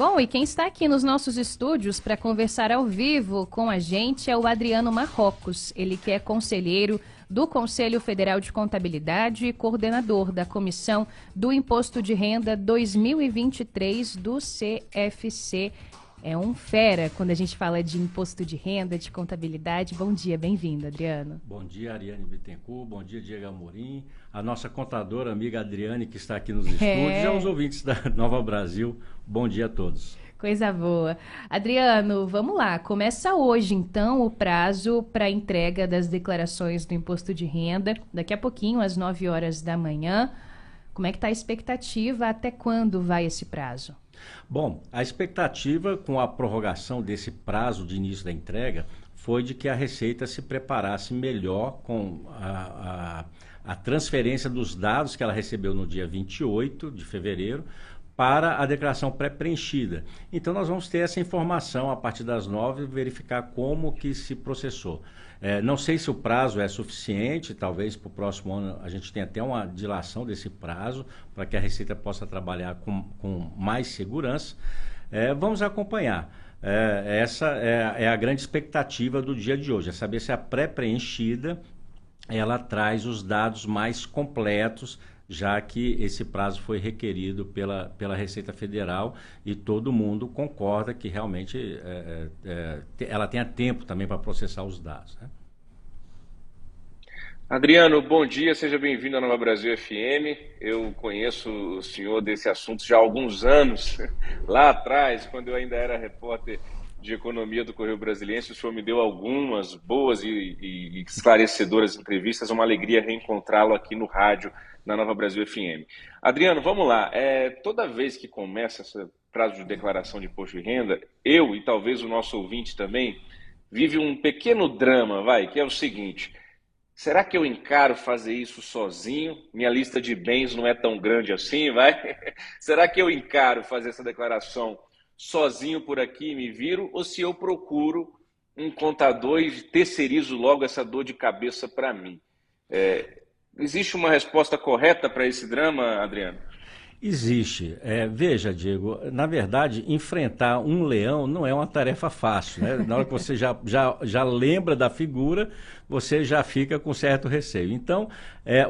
Bom, e quem está aqui nos nossos estúdios para conversar ao vivo com a gente é o Adriano Marrocos. Ele que é conselheiro do Conselho Federal de Contabilidade e coordenador da Comissão do Imposto de Renda 2023 do CFC. É um fera quando a gente fala de imposto de renda, de contabilidade. Bom dia, bem-vindo, Adriano. Bom dia, Ariane Bittencourt. Bom dia, Diego Amorim. A nossa contadora amiga Adriane, que está aqui nos estúdios, e aos ouvintes da Nova Brasil. Bom dia a todos. Coisa boa. Adriano, vamos lá. Começa hoje, então, o prazo para entrega das declarações do imposto de renda. Daqui a pouquinho, às 9 horas da manhã. Como é que está a expectativa? Até quando vai esse prazo? Bom, a expectativa com a prorrogação desse prazo de início da entrega foi de que a Receita se preparasse melhor com a transferência dos dados que ela recebeu no dia 28 de fevereiro para a declaração pré-preenchida. Então nós vamos ter essa informação a partir das 9, verificar como que se processou. Não sei se o prazo é suficiente, talvez para o próximo ano a gente tenha até uma dilação desse prazo, para que a Receita possa trabalhar com mais segurança. Vamos acompanhar. Essa é a grande expectativa do dia de hoje, é saber se a pré-preenchida ela traz os dados mais completos, já que esse prazo foi requerido pela Receita Federal e todo mundo concorda que realmente ela tenha tempo também para processar os dados, né? Adriano, bom dia, seja bem-vindo à Nova Brasil FM. Eu conheço o senhor desse assunto já há alguns anos, lá atrás, quando eu ainda era repórter de economia do Correio Brasiliense, o senhor me deu algumas boas e esclarecedoras entrevistas, uma alegria reencontrá-lo aqui no rádio, na Nova Brasil FM. Adriano, vamos lá, toda vez que começa esse prazo de declaração de imposto de renda, eu e talvez o nosso ouvinte também, vive um pequeno drama, que é o seguinte: será que eu encaro fazer isso sozinho? Minha lista de bens não é tão grande assim, Será que eu encaro fazer essa declaração sozinho por aqui e me viro? Ou se eu procuro um contador e terceirizo logo essa dor de cabeça para mim? Existe uma resposta correta para esse drama, Adriano? Existe. Veja, Diego, na verdade, enfrentar um leão não é uma tarefa fácil, né? Na hora que você já lembra da figura, você já fica com certo receio. Então,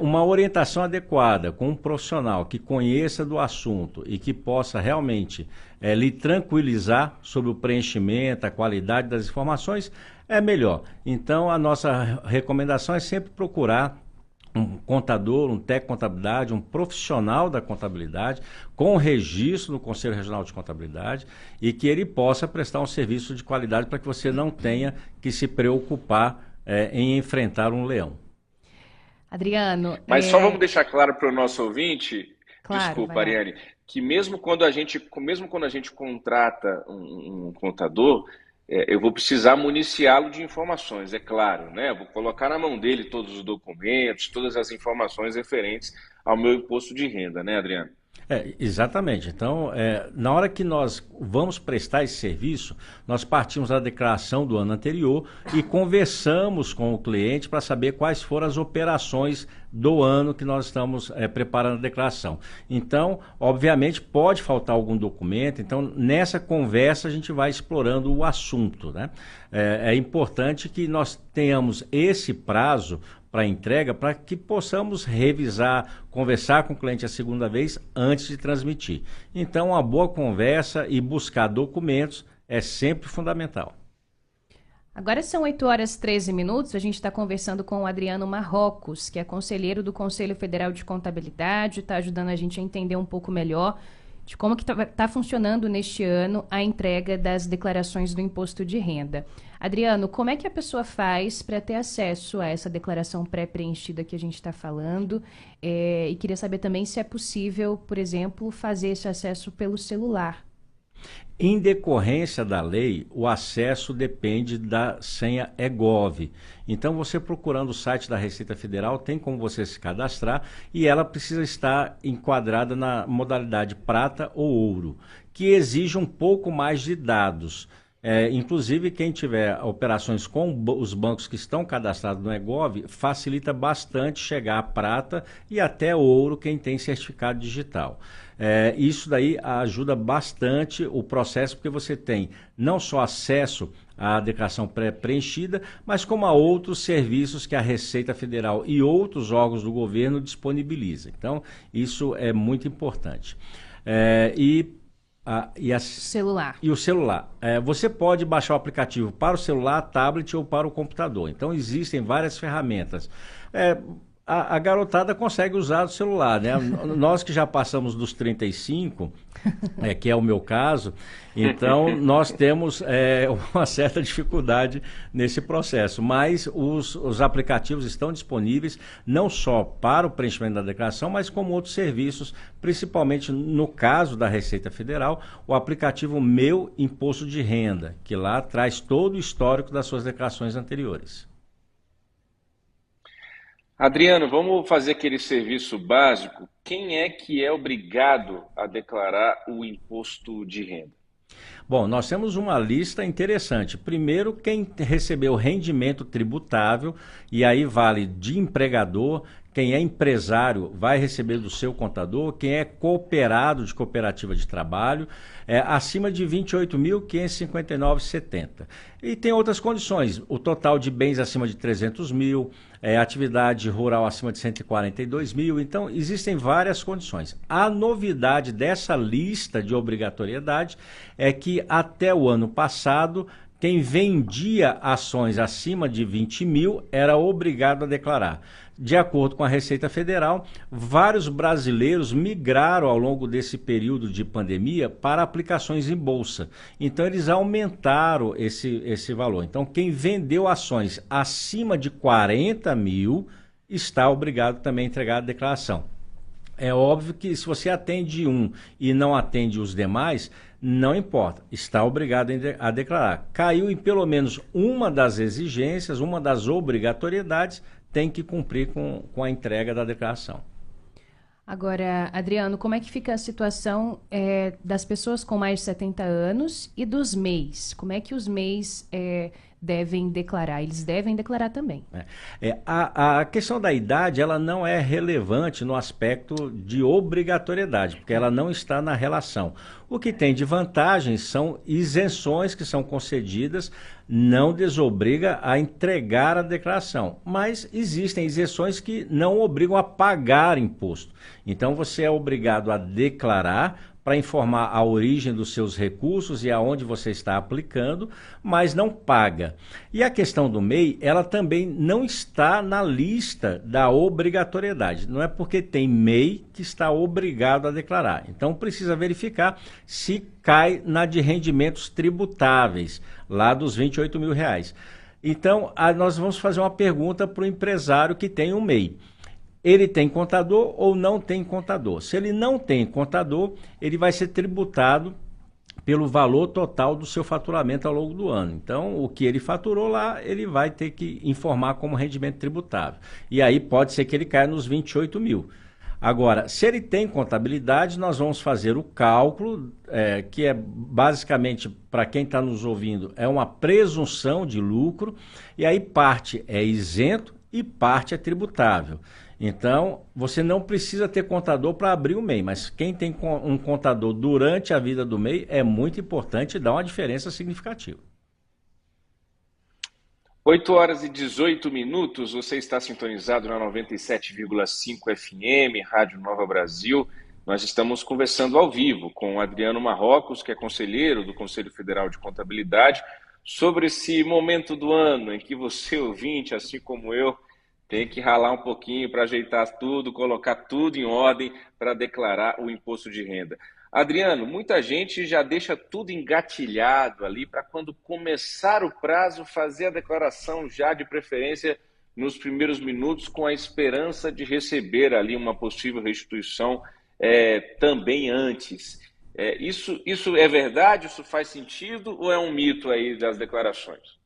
uma orientação adequada com um profissional que conheça do assunto e que possa realmente lhe tranquilizar sobre o preenchimento, a qualidade das informações, é melhor. Então, a nossa recomendação é sempre procurar um contador, um técnico de contabilidade, um profissional da contabilidade, com registro no Conselho Regional de Contabilidade, e que ele possa prestar um serviço de qualidade para que você não tenha que se preocupar em enfrentar um leão. Adriano... Mas só vamos deixar claro para o nosso ouvinte, claro, desculpa, Ariane, que mesmo quando a gente contrata um contador, eu vou precisar municiá-lo de informações, é claro, né? Eu vou colocar na mão dele todos os documentos, todas as informações referentes ao meu imposto de renda, né, Adriano? Exatamente. Então, na hora que nós vamos prestar esse serviço, nós partimos da declaração do ano anterior e conversamos com o cliente para saber quais foram as operações do ano que nós estamos preparando a declaração. Então, obviamente, pode faltar algum documento, então nessa conversa a gente vai explorando o assunto, né? É importante que nós tenhamos esse prazo para entrega, para que possamos revisar, conversar com o cliente a segunda vez antes de transmitir. Então, uma boa conversa e buscar documentos é sempre fundamental. Agora são 8 horas e 13 minutos, a gente está conversando com o Adriano Marrocos, que é conselheiro do Conselho Federal de Contabilidade, está ajudando a gente a entender um pouco melhor de como que está funcionando neste ano a entrega das declarações do imposto de renda. Adriano, como é que a pessoa faz para ter acesso a essa declaração pré-preenchida que a gente está falando? E queria saber também se é possível, por exemplo, fazer esse acesso pelo celular. Em decorrência da lei, o acesso depende da senha EGOV. Então, você procurando o site da Receita Federal, tem como você se cadastrar e ela precisa estar enquadrada na modalidade prata ou ouro, que exige um pouco mais de dados. Inclusive, quem tiver operações com os bancos que estão cadastrados no eGov, facilita bastante chegar a prata e até ouro quem tem certificado digital. Isso daí ajuda bastante o processo, porque você tem não só acesso à declaração pré-preenchida, mas como a outros serviços que a Receita Federal e outros órgãos do governo disponibilizam. Então, isso é muito importante. Celular. E o celular. Você pode baixar o aplicativo para o celular, tablet ou para o computador. Então, existem várias ferramentas. A garotada consegue usar o celular, né? Nós que já passamos dos 35, que é o meu caso, então nós temos uma certa dificuldade nesse processo. Mas os aplicativos estão disponíveis não só para o preenchimento da declaração, mas como outros serviços, principalmente no caso da Receita Federal, o aplicativo Meu Imposto de Renda, que lá traz todo o histórico das suas declarações anteriores. Adriano, vamos fazer aquele serviço básico. Quem é que é obrigado a declarar o imposto de renda? Bom, nós temos uma lista interessante. Primeiro, quem recebeu rendimento tributável, e aí vale de empregador, quem é empresário vai receber do seu contador, quem é cooperado de cooperativa de trabalho, acima de R$ 28.559,70. E tem outras condições, o total de bens acima de 300 mil, atividade rural acima de 142 mil, então existem várias condições. A novidade dessa lista de obrigatoriedade é que até o ano passado, quem vendia ações acima de 20 mil era obrigado a declarar. De acordo com a Receita Federal, vários brasileiros migraram ao longo desse período de pandemia para aplicações em bolsa. Então, eles aumentaram esse valor. Então, quem vendeu ações acima de 40 mil está obrigado também a entregar a declaração. É óbvio que se você atende um e não atende os demais, não importa, está obrigado a declarar. Caiu em pelo menos uma das exigências, uma das obrigatoriedades, tem que cumprir com a entrega da declaração. Agora, Adriano, como é que fica a situação das pessoas com mais de 70 anos e dos MEIs? Como é que os MEIs devem declarar? Eles devem declarar também. A questão da idade, ela não é relevante no aspecto de obrigatoriedade, porque ela não está na relação. O que tem de vantagem são isenções que são concedidas, não desobriga a entregar a declaração, mas existem isenções que não obrigam a pagar imposto. Então você é obrigado a declarar para informar a origem dos seus recursos e aonde você está aplicando, mas não paga. E a questão do MEI, ela também não está na lista da obrigatoriedade. Não é porque tem MEI que está obrigado a declarar. Então precisa verificar se cai na de rendimentos tributáveis, lá dos R$ 28 mil. Então, nós vamos fazer uma pergunta para o empresário que tem um MEI. Ele tem contador ou não tem contador? Se ele não tem contador, ele vai ser tributado pelo valor total do seu faturamento ao longo do ano. Então, o que ele faturou lá, ele vai ter que informar como rendimento tributável. E aí pode ser que ele caia nos 28 mil. Agora, se ele tem contabilidade, nós vamos fazer o cálculo, que é basicamente, para quem está nos ouvindo, é uma presunção de lucro, e aí parte é isento e parte é tributável. Então, você não precisa ter contador para abrir o MEI, mas quem tem um contador durante a vida do MEI é muito importante e dá uma diferença significativa. 8h18, você está sintonizado na 97,5 FM, Rádio Nova Brasil. Nós estamos conversando ao vivo com o Adriano Marrocos, que é conselheiro do Conselho Federal de Contabilidade, sobre esse momento do ano em que você, ouvinte, assim como eu, tem que ralar um pouquinho para ajeitar tudo, colocar tudo em ordem para declarar o imposto de renda. Adriano, muita gente já deixa tudo engatilhado ali para quando começar o prazo fazer a declaração já de preferência nos primeiros minutos com a esperança de receber ali uma possível restituição também antes. Isso é verdade? Isso faz sentido ou é um mito aí das declarações?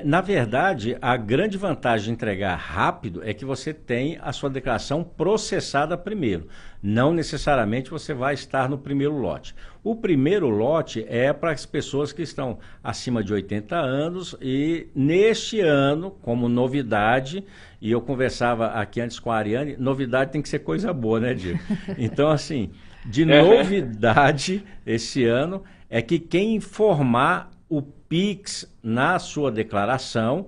Na verdade, a grande vantagem de entregar rápido é que você tem a sua declaração processada primeiro. Não necessariamente você vai estar no primeiro lote. O primeiro lote é para as pessoas que estão acima de 80 anos e neste ano, como novidade, e eu conversava aqui antes com a Ariane, novidade tem que ser coisa boa, né, Diego? Então, assim, de novidade esse ano é que quem informar o PIX na sua declaração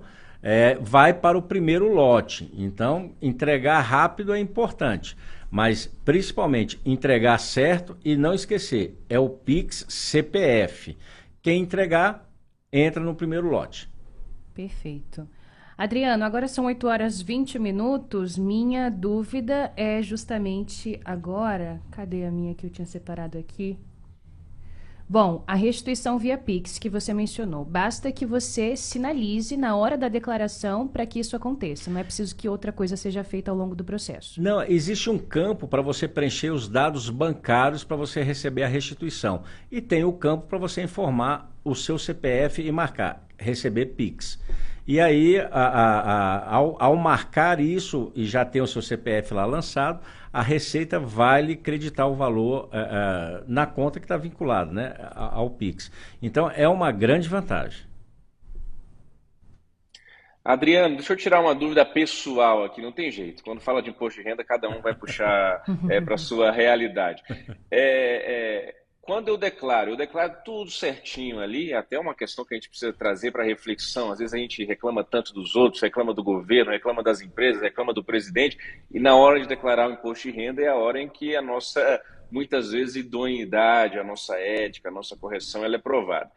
vai para o primeiro lote. Então, entregar rápido é importante, mas principalmente entregar certo e não esquecer, é o PIX CPF. Quem entregar, entra no primeiro lote. Perfeito. Adriano, agora são 8 horas e 20 minutos. Minha dúvida é justamente agora... Cadê a minha que eu tinha separado aqui? Bom, a restituição via Pix que você mencionou. Basta que você sinalize na hora da declaração para que isso aconteça. Não é preciso que outra coisa seja feita ao longo do processo. Não, existe um campo para você preencher os dados bancários para você receber a restituição. E tem o campo para você informar o seu CPF e marcar, receber Pix. E aí, ao marcar isso e já ter o seu CPF lá lançado, a Receita vai lhe creditar o valor na conta que está vinculado, né, ao Pix. Então, é uma grande vantagem. Adriano, deixa eu tirar uma dúvida pessoal aqui, não tem jeito. Quando fala de imposto de renda, cada um vai puxar para a sua realidade. Quando eu declaro tudo certinho ali, até uma questão que a gente precisa trazer para reflexão. Às vezes a gente reclama tanto dos outros, reclama do governo, reclama das empresas, reclama do presidente, e na hora de declarar o imposto de renda é a hora em que a nossa, muitas vezes, idoneidade, a nossa ética, a nossa correção, ela é provada.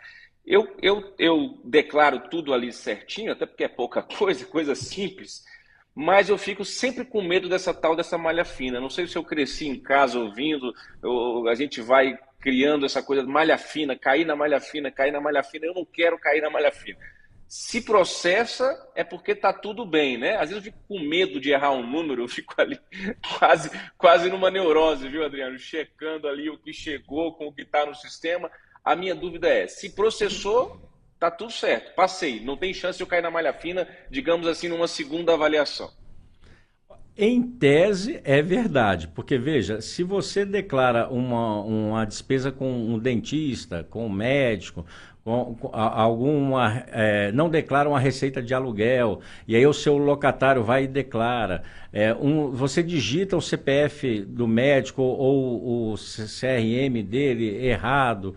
Eu declaro tudo ali certinho, até porque é pouca coisa simples, mas eu fico sempre com medo dessa malha fina. Não sei se eu cresci em casa ouvindo, a gente vai criando essa coisa de malha fina, cair na malha fina, eu não quero cair na malha fina. Se processa é porque está tudo bem, né? Às vezes eu fico com medo de errar um número, eu fico ali quase numa neurose, viu, Adriano? Checando ali o que chegou com o que está no sistema. A minha dúvida é, se processou, tá tudo certo, passei, não tem chance de eu cair na malha fina, digamos assim, numa segunda avaliação. Em tese é verdade, porque veja, se você declara uma despesa com um dentista, com um médico, não declara uma receita de aluguel, e aí o seu locatário vai e declara, você digita o CPF do médico ou o CRM dele errado,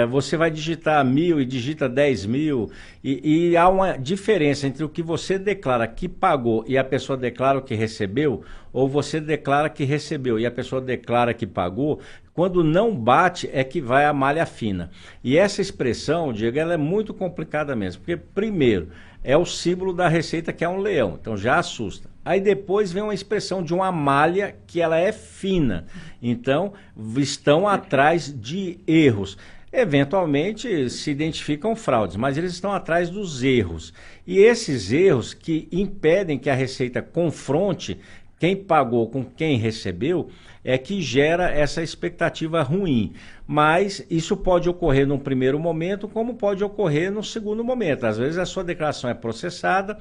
você vai digitar 1.000 e digita 10.000, e há uma diferença entre o que você declara que pagou e a pessoa declara o que recebeu, ou você declara que recebeu e a pessoa declara que pagou. Quando não bate é que vai a malha fina. E essa expressão, Diego, ela é muito complicada mesmo, porque primeiro é o símbolo da Receita, que é um leão, então já assusta. Aí depois vem uma expressão de uma malha que ela é fina, então estão atrás de erros. Eventualmente se identificam fraudes, mas eles estão atrás dos erros. E esses erros que impedem que a Receita confronte quem pagou com quem recebeu, é que gera essa expectativa ruim. Mas isso pode ocorrer num primeiro momento, como pode ocorrer no segundo momento. Às vezes a sua declaração é processada,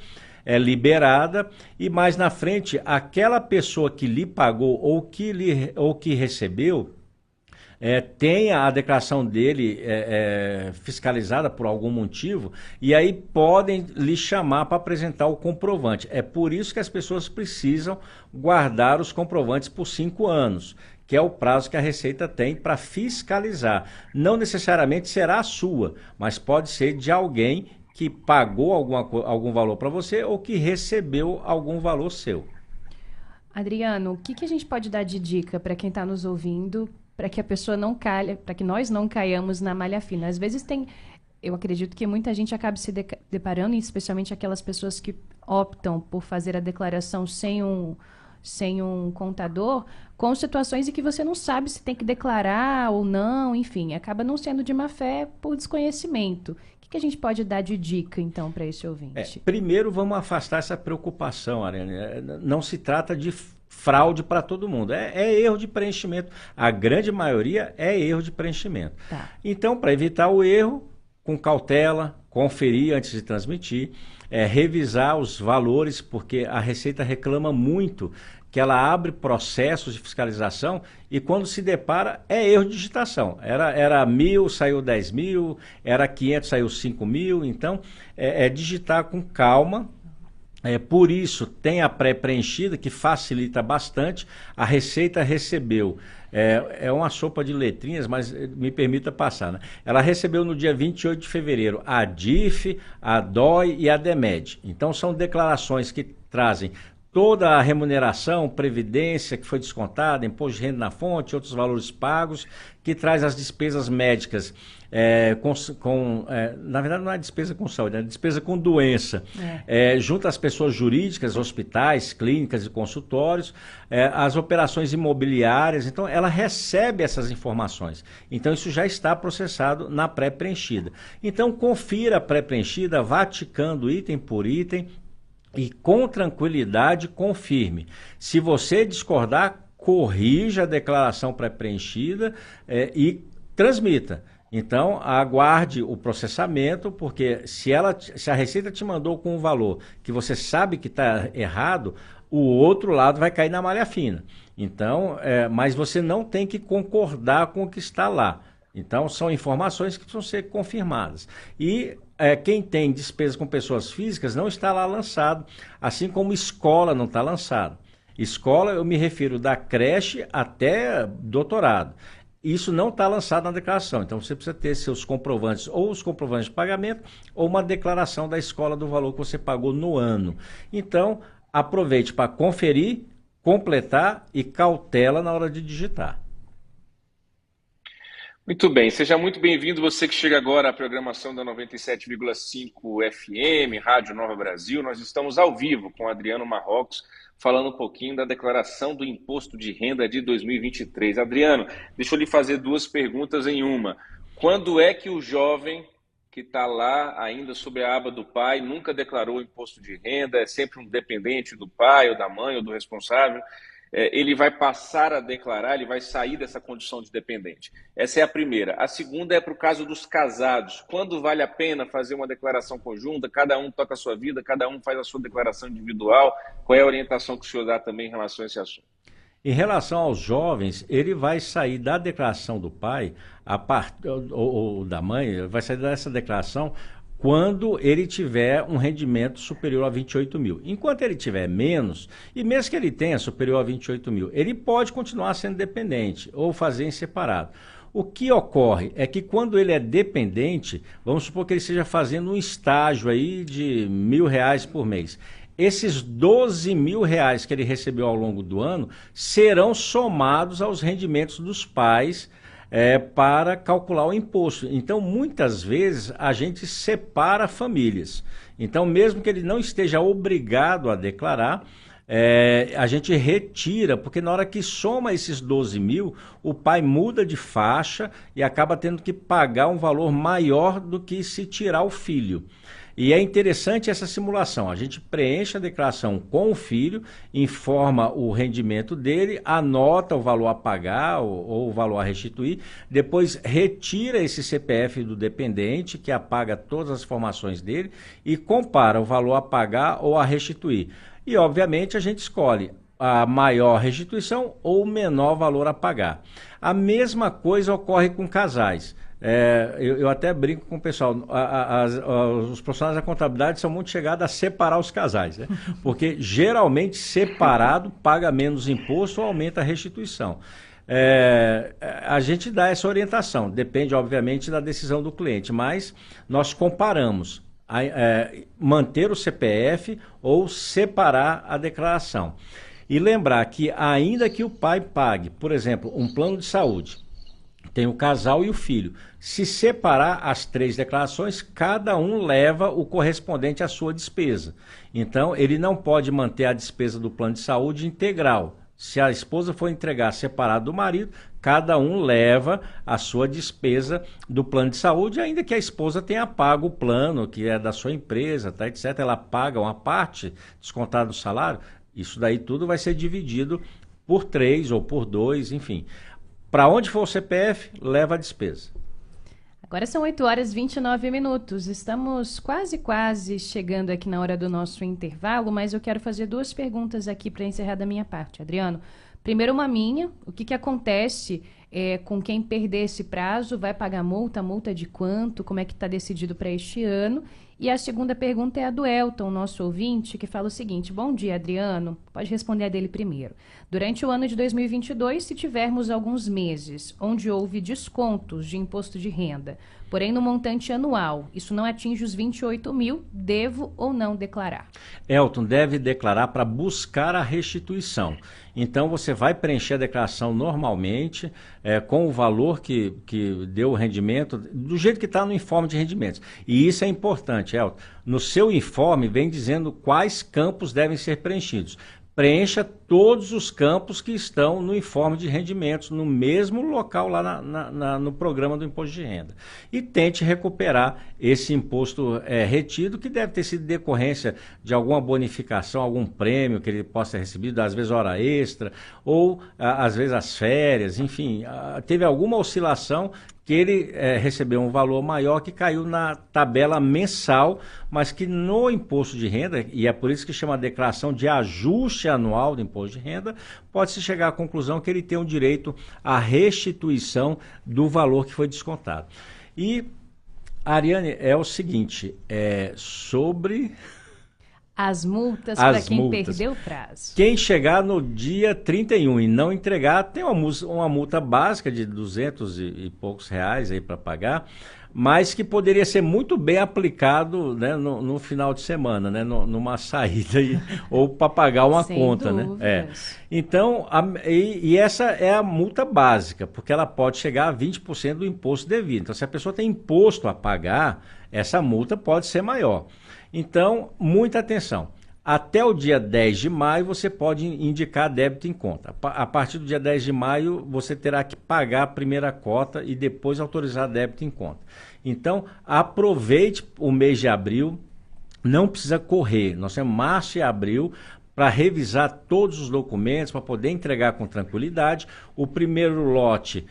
é liberada, e mais na frente, aquela pessoa que lhe pagou ou que recebeu, tenha a declaração dele fiscalizada por algum motivo, e aí podem lhe chamar para apresentar o comprovante. É por isso que as pessoas precisam guardar os comprovantes por 5 anos, que é o prazo que a Receita tem para fiscalizar. Não necessariamente será a sua, mas pode ser de alguém que pagou algum valor para você ou que recebeu algum valor seu. Adriano, o que a gente pode dar de dica para quem está nos ouvindo, para que a pessoa não caia, para que nós não caiamos na malha fina? Às vezes eu acredito que muita gente acaba se deparando, especialmente aquelas pessoas que optam por fazer a declaração sem um contador, com situações em que você não sabe se tem que declarar ou não, enfim, acaba não sendo de má fé por desconhecimento. O que a gente pode dar de dica, então, para esse ouvinte? Primeiro, vamos afastar essa preocupação, Ariane. Não se trata de fraude para todo mundo. É erro de preenchimento. A grande maioria é erro de preenchimento. Tá. Então, para evitar o erro, com cautela, conferir antes de transmitir, revisar os valores, porque a Receita reclama muito que ela abre processos de fiscalização e quando se depara é erro de digitação. Era 1.000, saiu 10.000, era 500, saiu 5.000, então digitar com calma. Por isso tem a pré-preenchida que facilita bastante. A Receita recebeu, é uma sopa de letrinhas, mas me permita passar, né? Ela recebeu no dia 28 de fevereiro a DIF, a DOI e a DEMED. Então são declarações que trazem toda a remuneração, previdência que foi descontada, imposto de renda na fonte, outros valores pagos, que traz as despesas médicas, na verdade não é despesa com saúde, é despesa com doença, junto às pessoas jurídicas, hospitais, clínicas e consultórios, as operações imobiliárias, então ela recebe essas informações. Então isso já está processado na pré-preenchida. Então confira a pré-preenchida, vá ticando item por item, e com tranquilidade confirme. Se você discordar, corrija a declaração pré-preenchida e transmita. Então, aguarde o processamento, porque se a Receita te mandou com um valor que você sabe que está errado, o outro lado vai cair na malha fina. Então, mas você não tem que concordar com o que está lá. Então, são informações que precisam ser confirmadas. E quem tem despesas com pessoas físicas não está lá lançado, assim como escola não está lançado. Escola, eu me refiro da creche até doutorado. Isso não está lançado na declaração. Então, você precisa ter seus comprovantes, ou os comprovantes de pagamento, ou uma declaração da escola do valor que você pagou no ano. Então, aproveite para conferir, completar e cautela na hora de digitar. Muito bem, seja muito bem-vindo você que chega agora à programação da 97,5 FM, Rádio Nova Brasil. Nós estamos ao vivo com Adriano Marrocos, falando um pouquinho da declaração do Imposto de Renda de 2023. Adriano, deixa eu lhe fazer duas perguntas em uma. Quando é que o jovem que está lá ainda sob a aba do pai nunca declarou o imposto de renda, é sempre um dependente do pai ou da mãe ou do responsável, ele vai passar a declarar, ele vai sair dessa condição de dependente? Essa é a primeira. A segunda é para o caso dos casados. Quando vale a pena fazer uma declaração conjunta? Cada um toca a sua vida, cada um faz a sua declaração individual. Qual é a orientação que o senhor dá também em relação a esse assunto? Em relação aos jovens, ele vai sair da declaração do pai ou da mãe, vai sair dessa declaração quando ele tiver um rendimento superior a 28 mil. Enquanto ele tiver menos, e mesmo que ele tenha superior a 28 mil, ele pode continuar sendo dependente ou fazer em separado. O que ocorre é que quando ele é dependente, vamos supor que ele esteja fazendo um estágio aí de R$1.000 por mês. Esses R$12.000 que ele recebeu ao longo do ano serão somados aos rendimentos dos pais para calcular o imposto. Então, muitas vezes, a gente separa famílias. Então, mesmo que ele não esteja obrigado a declarar, a gente retira, porque na hora que soma esses 12 mil, o pai muda de faixa e acaba tendo que pagar um valor maior do que se tirar o filho. E é interessante essa simulação. A gente preenche a declaração com o filho, informa o rendimento dele, anota o valor a pagar ou o valor a restituir, depois retira esse CPF do dependente, que apaga todas as informações dele, e compara o valor a pagar ou a restituir. E, obviamente, a gente escolhe a maior restituição ou o menor valor a pagar. A mesma coisa ocorre com casais. Eu até brinco com o pessoal, os profissionais da contabilidade são muito chegados a separar os casais, né? Porque geralmente separado paga menos imposto ou aumenta a restituição. A gente dá essa orientação, depende obviamente da decisão do cliente, mas nós comparamos manter o CPF ou separar a declaração. E lembrar que ainda que o pai pague, por exemplo, um plano de saúde, tem o casal e o filho. Se separar as 3 declarações, cada um leva o correspondente à sua despesa. Então, ele não pode manter a despesa do plano de saúde integral. Se a esposa for entregar separado do marido, cada um leva a sua despesa do plano de saúde, ainda que a esposa tenha pago o plano, que é da sua empresa, tá, etc. Ela paga uma parte descontada do salário. Isso daí tudo vai ser dividido por 3 ou por 2, enfim. Para onde for o CPF, leva a despesa. Agora são 8 horas e 29 minutos. Estamos quase chegando aqui na hora do nosso intervalo, mas eu quero fazer 2 perguntas aqui para encerrar da minha parte. Adriano, primeiro uma minha. O que acontece com quem perder esse prazo? Vai pagar multa? Multa de quanto? Como é que está decidido para este ano? E a segunda pergunta é a do Elton, nosso ouvinte, que fala o seguinte: bom dia, Adriano. Pode responder a dele primeiro. Durante o ano de 2022, se tivermos alguns meses onde houve descontos de imposto de renda, porém no montante anual, isso não atinge os 28 mil, devo ou não declarar? Elton, deve declarar para buscar a restituição. Então, você vai preencher a declaração normalmente, com o valor que deu o rendimento, do jeito que está no informe de rendimentos. E isso é importante, Elton. No seu informe, vem dizendo quais campos devem ser preenchidos. Preencha todos os campos que estão no informe de rendimentos, no mesmo local lá no programa do imposto de renda. E tente recuperar esse imposto retido, que deve ter sido decorrência de alguma bonificação, algum prêmio que ele possa ter recebido, às vezes hora extra, ou às vezes as férias, enfim, teve alguma oscilação que ele recebeu um valor maior que caiu na tabela mensal, mas que no imposto de renda, e é por isso que chama a declaração de ajuste anual do imposto de renda, pode-se chegar à conclusão que ele tem o direito à restituição do valor que foi descontado. E, Ariane, é o seguinte, sobre... As multas para quem perdeu o prazo. Quem chegar no dia 31 e não entregar, tem uma multa básica de 200 e poucos reais aí para pagar, mas que poderia ser muito bem aplicado, né, no final de semana, né, numa saída ou para pagar uma Sem conta. dúvidas. Né? Então, essa é a multa básica, porque ela pode chegar a 20% do imposto devido. Então, se a pessoa tem imposto a pagar, essa multa pode ser maior. Então, muita atenção. Até o dia 10 de maio, você pode indicar débito em conta. A partir do dia 10 de maio, você terá que pagar a primeira cota e depois autorizar débito em conta. Então, aproveite o mês de abril, não precisa correr. Nós temos março e abril para revisar todos os documentos, para poder entregar com tranquilidade. O primeiro lote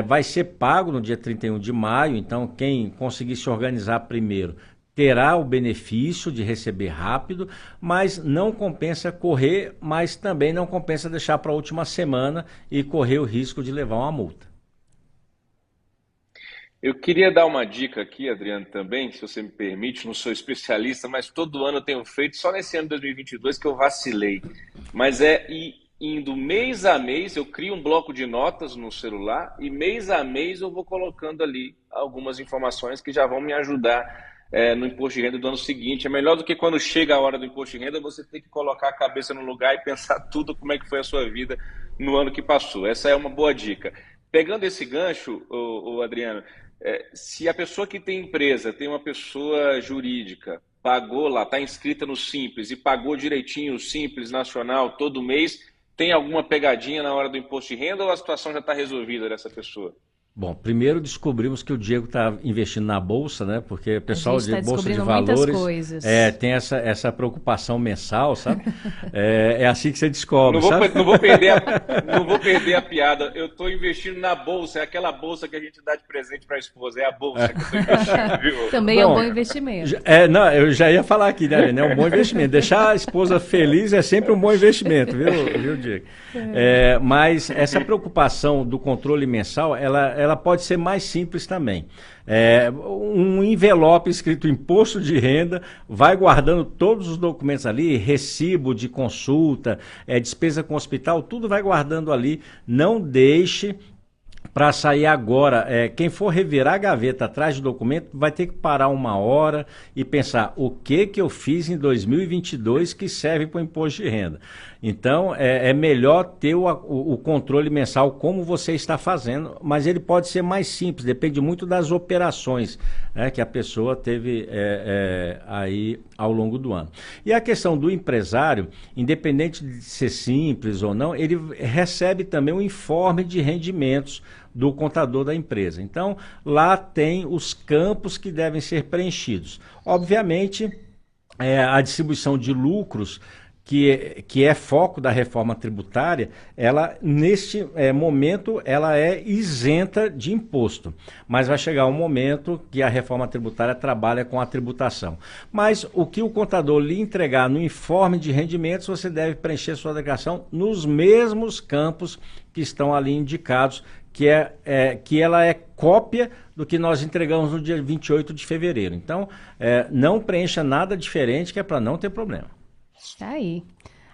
vai ser pago no dia 31 de maio, então quem conseguir se organizar primeiro terá o benefício de receber rápido, mas não compensa correr, mas também não compensa deixar para a última semana e correr o risco de levar uma multa. Eu queria dar uma dica aqui, Adriano, também, se você me permite, não sou especialista, mas todo ano eu tenho feito, só nesse ano de 2022 que eu vacilei, mas indo mês a mês, eu crio um bloco de notas no celular e mês a mês eu vou colocando ali algumas informações que já vão me ajudar no imposto de renda do ano seguinte. É melhor do que quando chega a hora do imposto de renda, você tem que colocar a cabeça no lugar e pensar tudo como é que foi a sua vida no ano que passou. Essa é uma boa dica. Pegando esse gancho, Adriano, se a pessoa que tem empresa, tem uma pessoa jurídica, pagou lá, está inscrita no Simples e pagou direitinho o Simples Nacional todo mês, tem alguma pegadinha na hora do imposto de renda ou a situação já está resolvida dessa pessoa? Bom, primeiro descobrimos que o Diego está investindo na Bolsa, né? Porque o pessoal de Bolsa de Valores tem essa preocupação mensal, sabe? É assim que você descobre, sabe? Não vou perder a piada. Eu estou investindo na Bolsa, é aquela Bolsa que a gente dá de presente para a esposa, é a Bolsa que eu estou investindo, viu? Também é um bom investimento. Não, eu já ia falar aqui, né? É um bom investimento. Deixar a esposa feliz é sempre um bom investimento, viu Diego? Mas essa preocupação do controle mensal, ela pode ser mais simples também. Um envelope escrito imposto de renda, vai guardando todos os documentos ali, recibo de consulta, despesa com hospital, tudo vai guardando ali. Não deixe para sair agora. Quem for revirar a gaveta atrás do documento vai ter que parar uma hora e pensar o que eu fiz em 2022 que serve para o imposto de renda. Então, é melhor ter o controle mensal como você está fazendo, mas ele pode ser mais simples, depende muito das operações que a pessoa teve aí ao longo do ano. E a questão do empresário, independente de ser simples ou não, ele recebe também um informe de rendimentos do contador da empresa. Então, lá tem os campos que devem ser preenchidos. Obviamente, a distribuição de lucros que é foco da reforma tributária, ela, neste momento, ela é isenta de imposto. Mas vai chegar um momento que a reforma tributária trabalha com a tributação. Mas o que o contador lhe entregar no informe de rendimentos, você deve preencher sua declaração nos mesmos campos que estão ali indicados, que ela é cópia do que nós entregamos no dia 28 de fevereiro. Então, não preencha nada diferente, que é para não ter problema. Tá aí.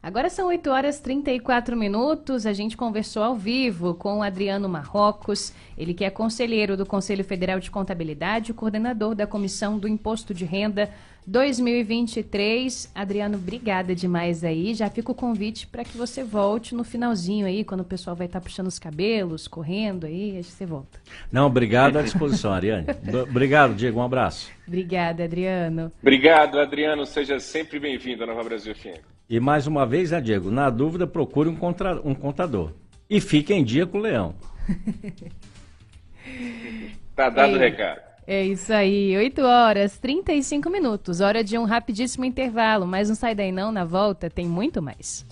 Agora são 8h34, a gente conversou ao vivo com o Adriano Marrocos, ele que é conselheiro do Conselho Federal de Contabilidade, coordenador da Comissão do Imposto de Renda 2023. Adriano, obrigada demais aí, já fica o convite para que você volte no finalzinho aí, quando o pessoal vai estar puxando os cabelos, correndo aí, você volta. Não, obrigado à disposição, Ariane. Obrigado, Diego, um abraço. Obrigada, Adriano. Obrigado, Adriano, seja sempre bem-vindo à Nova Brasil FM. E mais uma vez, né, Diego, na dúvida, procure um contador. E fique em dia com o leão. Tá dado o recado. É isso aí, 8h35, hora de um rapidíssimo intervalo, mas não sai daí não, na volta tem muito mais.